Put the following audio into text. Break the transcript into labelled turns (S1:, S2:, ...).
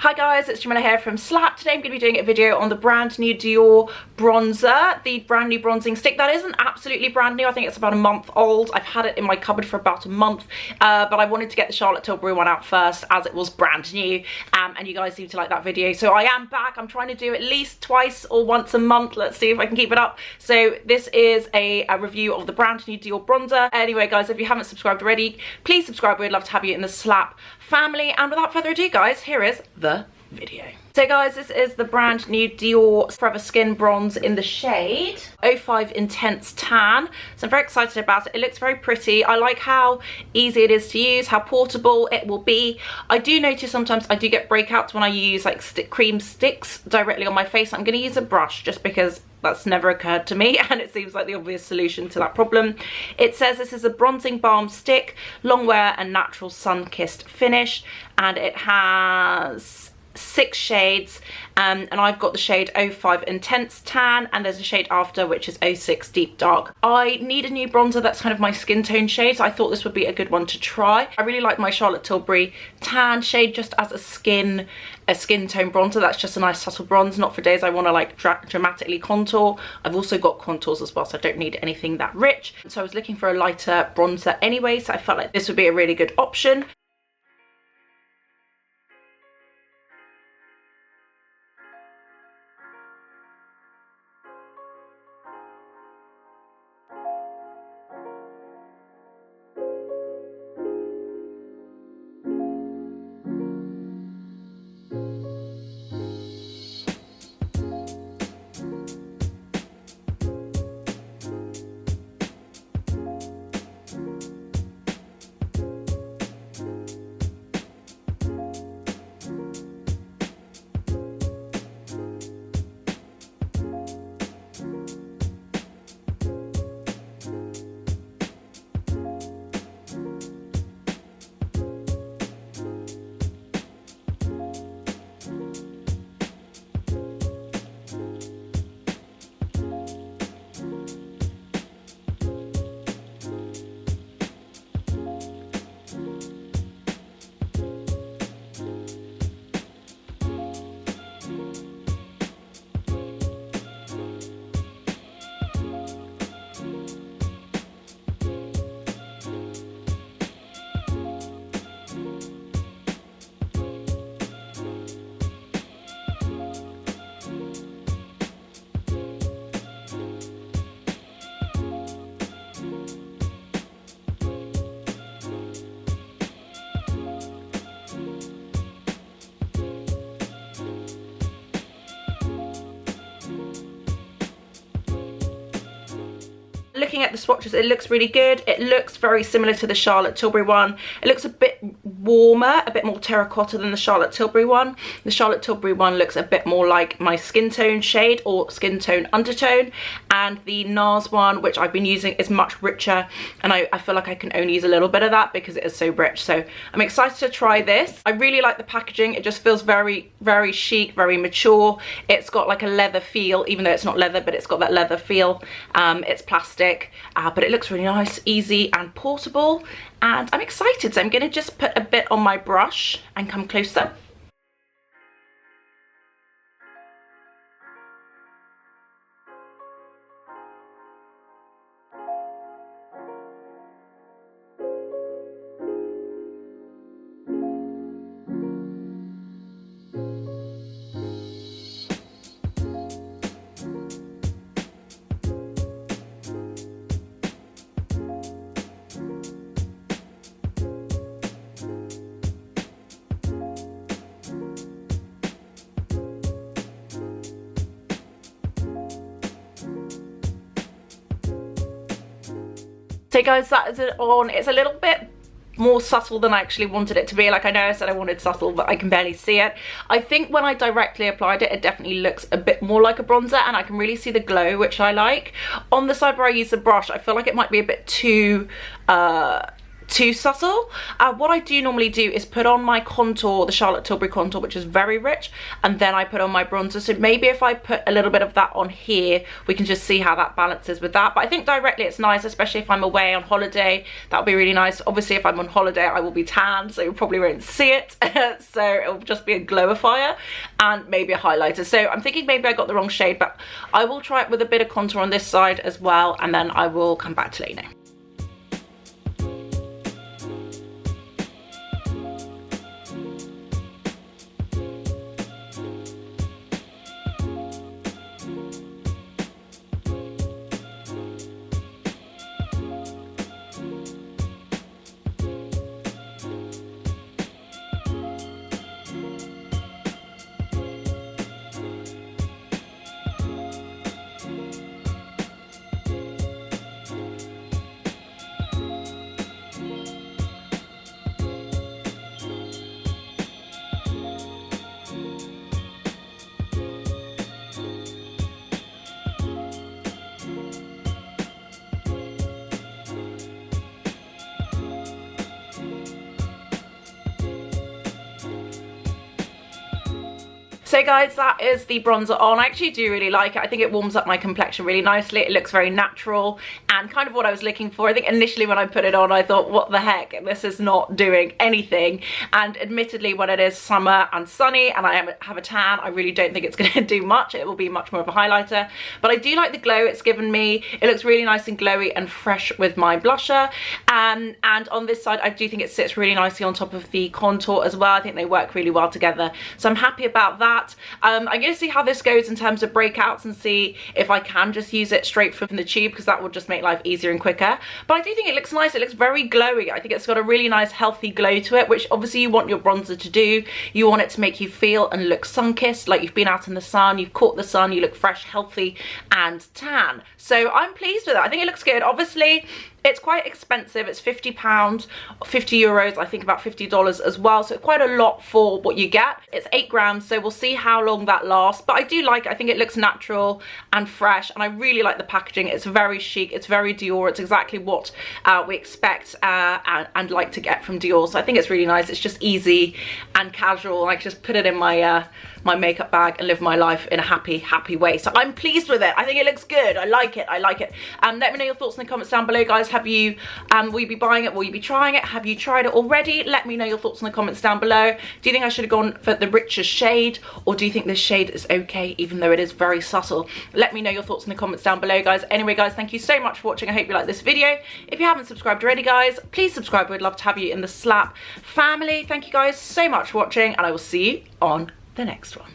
S1: Hi guys, it's Jamila here from Slap. Today I'm going to be doing a video on the brand new Dior bronzer, the brand new bronzing stick. That isn't absolutely brand new. I think it's about a month old. I've had it in my cupboard for about a month, but I wanted to get the Charlotte Tilbury one out first as it was brand new, and you guys seem to like that video. So I am back. I'm trying to do at least twice or once a month. Let's see if I can keep it up. So this is a review of the brand new Dior bronzer. Anyway guys, if you haven't subscribed already, please subscribe. We'd love to have you in the Slap family. And without further ado guys, here is the video. So guys, this is the brand new Dior Forever Skin Bronze in the shade 05 Intense Tan. So I'm very excited about it. It looks very pretty. I like how easy it is to use, how portable it will be. I do notice sometimes I do get breakouts when I use like cream sticks directly on my face. I'm going to use a brush just because that's never occurred to me and it seems like the obvious solution to that problem. It says this is a bronzing balm stick, long wear and natural sun-kissed finish, and it has 6 shades, and I've got the shade 05 Intense Tan, and there's a shade after which is 06 Deep Dark. I need a new bronzer that's kind of my skin tone shade, so I thought this would be a good one to try. I really like my Charlotte Tilbury tan shade just as a skin tone bronzer. That's just a nice subtle bronze, not for days I want to like dramatically contour. I've also got contours as well, so I don't need anything that rich. So I was looking for a lighter bronzer anyway, so I felt like this would be a really good option. Looking at the swatches, it looks really good. It looks very similar to the Charlotte Tilbury one. It looks a bit warmer, a bit more terracotta than the Charlotte Tilbury one. The Charlotte Tilbury one looks a bit more like my skin tone shade or skin tone undertone, and the NARS one, which I've been using, is much richer, and I feel like I can only use a little bit of that because it is so rich. So I'm excited to try this. I really like the packaging. It just feels very, very chic, very mature. It's got like a leather feel, even though it's not leather, but it's got that leather feel. It's plastic, but it looks really nice, easy and portable, and I'm excited. So I'm going to just put a bit on my brush and come closer. So guys, that is it on. It's a little bit more subtle than I actually wanted it to be. Like, I know I said I wanted subtle, but I can barely see it. I think when I directly applied it, it definitely looks a bit more like a bronzer, and I can really see the glow, which I like. On the side where I use the brush, I feel like it might be a bit too too subtle. What I do normally do is put on my contour, the Charlotte Tilbury contour, which is very rich, and then I put on my bronzer. So maybe if I put a little bit of that on here, we can just see how that balances with that. But I think directly it's nice, especially if I'm away on holiday. That would be really nice. Obviously, if I'm on holiday, I will be tan, so you probably won't see it. So it'll just be a glowifier and maybe a highlighter. So I'm thinking maybe I got the wrong shade, but I will try it with a bit of contour on this side as well, and then I will come back to let you know. So guys, that is the bronzer on. I actually do really like it. I think it warms up my complexion really nicely. It looks very natural and kind of what I was looking for. I think initially when I put it on, I thought, what the heck? This is not doing anything. And admittedly, when it is summer and sunny and I have a tan, I really don't think it's going to do much. It will be much more of a highlighter. But I do like the glow it's given me. It looks really nice and glowy and fresh with my blusher. And on this side, I do think it sits really nicely on top of the contour as well. I think they work really well together. So I'm happy about that. I'm going to see how this goes in terms of breakouts and see if I can just use it straight from the tube, because that will just make life easier and quicker. But I do think it looks nice. It looks very glowy. I think it's got a really nice healthy glow to it, which obviously you want your bronzer to do. You want it to make you feel and look sun-kissed, like you've been out in the sun, you've caught the sun, you look fresh, healthy and tan. So I'm pleased with it. I think it looks good. Obviously, it's quite expensive. It's £50, 50 euros, I think about $50 as well. So quite a lot for what you get. It's 8 grams, so we'll see how long that lasts. But I do like it. I think it looks natural and fresh, and I really like the packaging. It's very chic. It's very Dior. It's exactly what we expect and like to get from Dior. So I think it's really nice. It's just easy and casual. I can just put it in my my makeup bag and live my life in a happy way. So I'm pleased with it. I think it looks good. I like it. I like it. Let me know your thoughts in the comments down below, guys. Have you will you be buying it? Will you be trying it? Have you tried it already? Let me know your thoughts in the comments down below. Do you think I should have gone for the richer shade, or do you think this shade is okay even though it is very subtle? Let me know your thoughts in the comments down below, guys. Anyway, guys, thank you so much for watching. I hope you like this video. If you haven't subscribed already, guys, please subscribe. We'd love to have you in the Slap family. Thank you guys so much for watching, and I will see you on the next one.